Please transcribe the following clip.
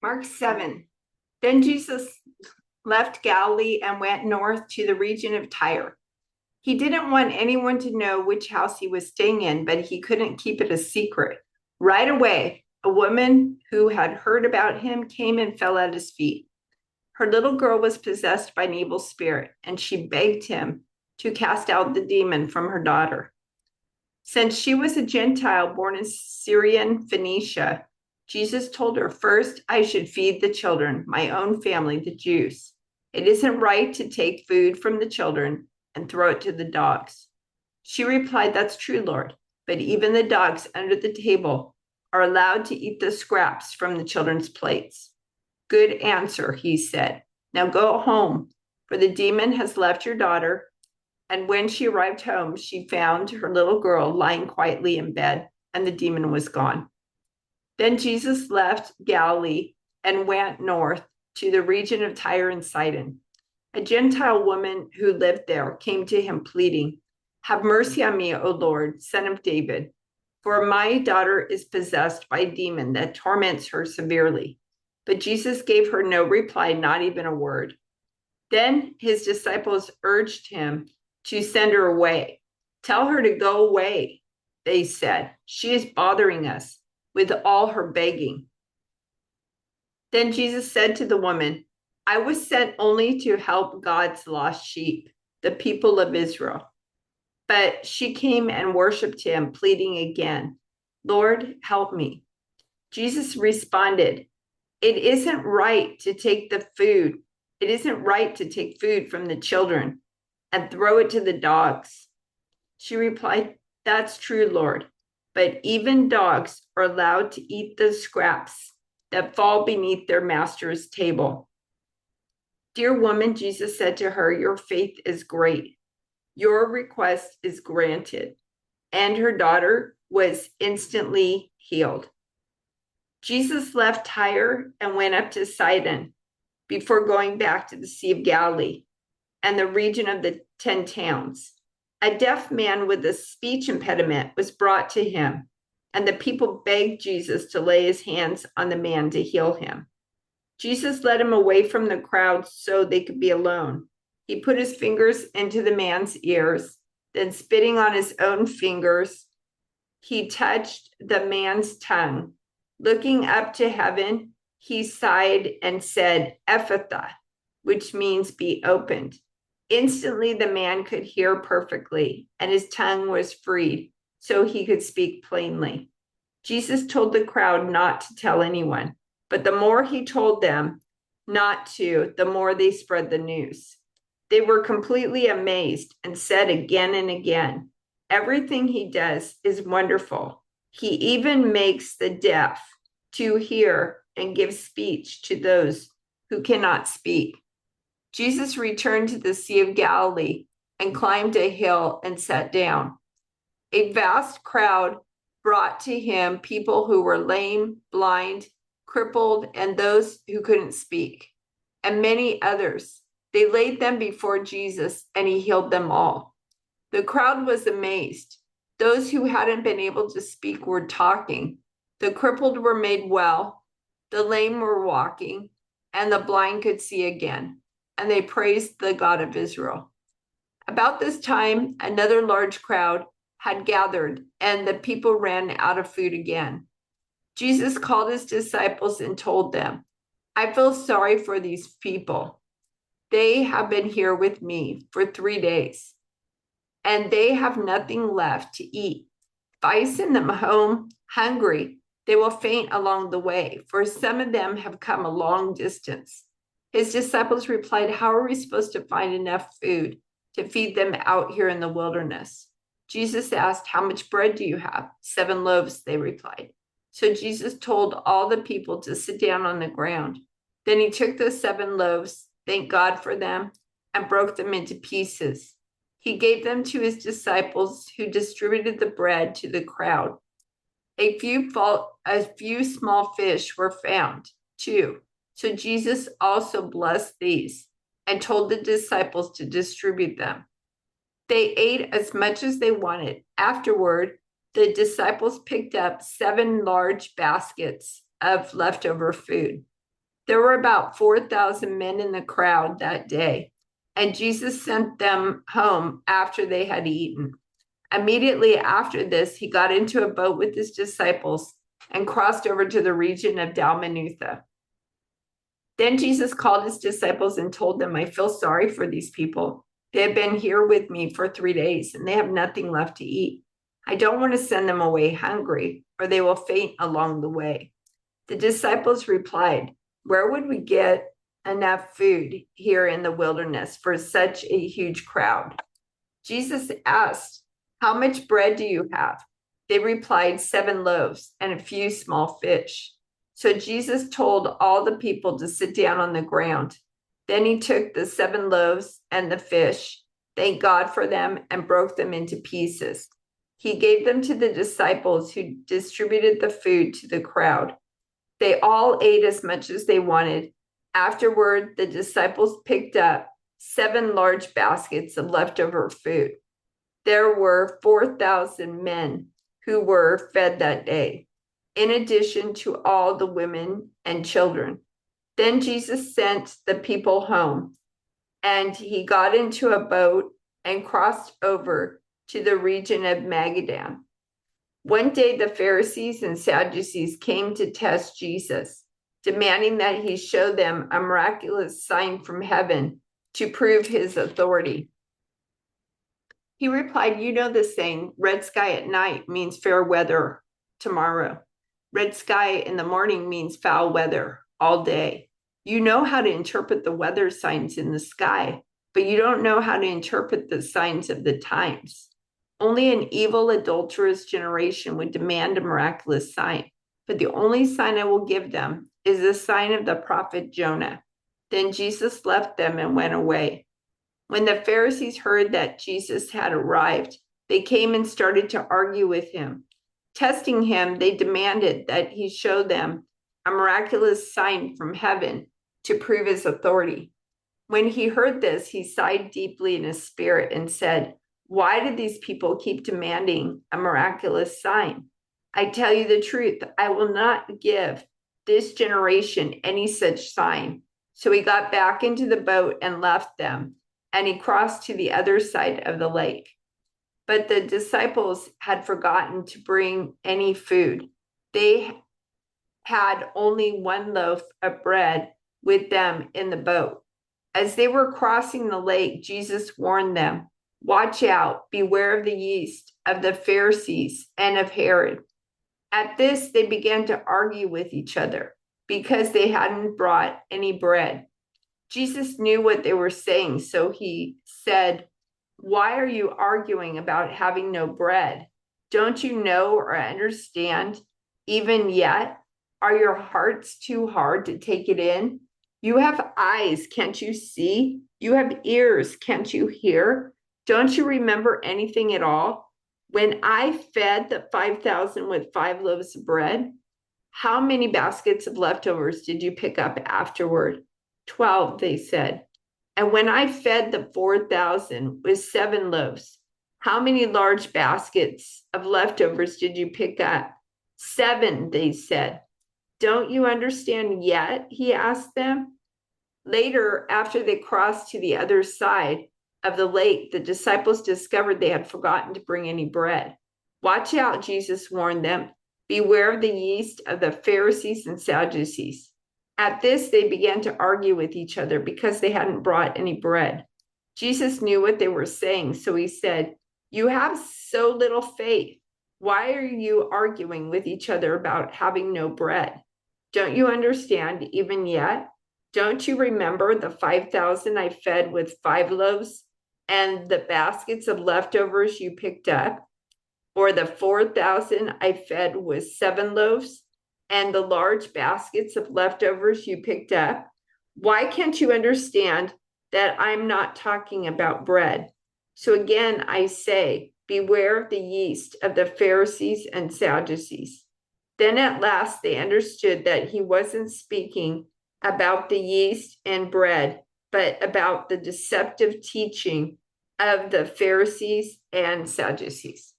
Mark 7. Then Jesus left Galilee and went north to the region of Tyre. He didn't want anyone to know which house he was staying in, but he couldn't keep it a secret. Right away, a woman who had heard about him came and fell at his feet. Her little girl was possessed by an evil spirit, and she begged him to cast out the demon from her daughter. Since she was a Gentile born in Syrian Phoenicia, Jesus told her, "First, I should feed the children, my own family, the Jews. It isn't right to take food from the children and throw it to the dogs." She replied, "That's true, Lord, but even the dogs under the table are allowed to eat the scraps from the children's plates." "Good answer," he said. "Now go home, for the demon has left your daughter." And when she arrived home, she found her little girl lying quietly in bed, and the demon was gone. Then Jesus left Galilee and went north to the region of Tyre and Sidon. A Gentile woman who lived there came to him pleading, "Have mercy on me, O Lord, son of David, for my daughter is possessed by a demon that torments her severely." But Jesus gave her no reply, not even a word. Then his disciples urged him to send her away. "Tell her to go away," they said. "She is bothering us with all her begging." Then Jesus said to the woman, "I was sent only to help God's lost sheep, the people of Israel." But she came and worshiped him, pleading again, "Lord, help me." Jesus responded, It isn't right to take food from the children and throw it to the dogs." She replied, "That's true, Lord, but even dogs are allowed to eat the scraps that fall beneath their master's table." "Dear woman," Jesus said to her, "your faith is great. Your request is granted." And her daughter was instantly healed. Jesus left Tyre and went up to Sidon before going back to the Sea of Galilee and the region of the 10 towns. A deaf man with a speech impediment was brought to him, and the people begged Jesus to lay his hands on the man to heal him. Jesus led him away from the crowd so they could be alone. He put his fingers into the man's ears, then spitting on his own fingers, he touched the man's tongue. Looking up to heaven, he sighed and said, "Ephphatha," which means be opened. Instantly, the man could hear perfectly, and his tongue was freed, so he could speak plainly. Jesus told the crowd not to tell anyone, but the more he told them not to, the more they spread the news. They were completely amazed and said again and again, "Everything he does is wonderful. He even makes the deaf to hear and gives speech to those who cannot speak." Jesus returned to the Sea of Galilee and climbed a hill and sat down. A vast crowd brought to him people who were lame, blind, crippled, and those who couldn't speak, and many others. They laid them before Jesus, and he healed them all. The crowd was amazed. Those who hadn't been able to speak were talking. The crippled were made well, the lame were walking, and the blind could see again. And they praised the God of Israel. About this time, another large crowd had gathered, and the people ran out of food again. Jesus called his disciples and told them, "I feel sorry for these people. They have been here with me for 3 days, and they have nothing left to eat. If I send them home hungry, they will faint along the way, for some of them have come a long distance." His disciples replied, "How are we supposed to find enough food to feed them out here in the wilderness?" Jesus asked, "How much bread do you have?" "7 loaves," they replied. So Jesus told all the people to sit down on the ground. Then he took the 7 loaves, thanked God for them, and broke them into pieces. He gave them to his disciples, who distributed the bread to the crowd. A few small fish were found, too. So Jesus also blessed these and told the disciples to distribute them. They ate as much as they wanted. Afterward, the disciples picked up 7 large baskets of leftover food. There were about 4,000 men in the crowd that day, and Jesus sent them home after they had eaten. Immediately after this, he got into a boat with his disciples and crossed over to the region of Dalmanutha. Then Jesus called his disciples and told them, I feel sorry for these people. They have been here with me for 3 days and they have nothing left to eat. I don't want to send them away hungry, or they will faint along the way. The disciples replied, where would we get enough food here in the wilderness for such a huge crowd? Jesus asked, how much bread do you have? They replied, 7 loaves and a few small fish. So Jesus told all the people to sit down on the ground. Then he took the 7 loaves and the fish, thanked God for them, and broke them into pieces. He gave them to the disciples, who distributed the food to the crowd. They all ate as much as they wanted. Afterward, the disciples picked up 7 large baskets of leftover food. There were 4,000 men who were fed that day, in addition to all the women and children. Then Jesus sent the people home, and he got into a boat and crossed over to the region of Magadan. One day, the Pharisees and Sadducees came to test Jesus, demanding that he show them a miraculous sign from heaven to prove his authority. He replied, you know the saying, red sky at night means fair weather tomorrow. Red sky in the morning means foul weather all day. You know how to interpret the weather signs in the sky, but you don't know how to interpret the signs of the times. Only an evil, adulterous generation would demand a miraculous sign, but the only sign I will give them is the sign of the prophet Jonah. Then Jesus left them and went away. When the Pharisees heard that Jesus had arrived, they came and started to argue with him. Testing him, they demanded that he show them a miraculous sign from heaven to prove his authority. When he heard this, he sighed deeply in his spirit and said, why do these people keep demanding a miraculous sign? I tell you the truth, I will not give this generation any such sign. So he got back into the boat and left them, and he crossed to the other side of the lake. But the disciples had forgotten to bring any food. They had only 1 loaf of bread with them in the boat. As they were crossing the lake, Jesus warned them, watch out, beware of the yeast of the Pharisees and of Herod. At this, they began to argue with each other because they hadn't brought any bread. Jesus knew what they were saying, so he said, why are you arguing about having no bread? Don't you know or understand even yet? Are your hearts too hard to take it in? You have eyes, can't you see? You have ears, can't you hear? Don't you remember anything at all? When I fed the 5,000 with 5 loaves of bread, how many baskets of leftovers did you pick up afterward? 12, they said. And when I fed the 4,000 with 7 loaves, how many large baskets of leftovers did you pick up? 7, they said. Don't you understand yet? He asked them. Later, after they crossed to the other side of the lake, the disciples discovered they had forgotten to bring any bread. Watch out, Jesus warned them. Beware of the yeast of the Pharisees and Sadducees. At this, they began to argue with each other because they hadn't brought any bread. Jesus knew what they were saying, so he said, you have so little faith. Why are you arguing with each other about having no bread? Don't you understand even yet? Don't you remember the 5,000 I fed with 5 loaves and the baskets of leftovers you picked up? Or the 4,000 I fed with 7 loaves and the large baskets of leftovers you picked up? Why can't you understand that I'm not talking about bread? So again, I say, beware of the yeast of the Pharisees and Sadducees. Then at last they understood that he wasn't speaking about the yeast and bread, but about the deceptive teaching of the Pharisees and Sadducees.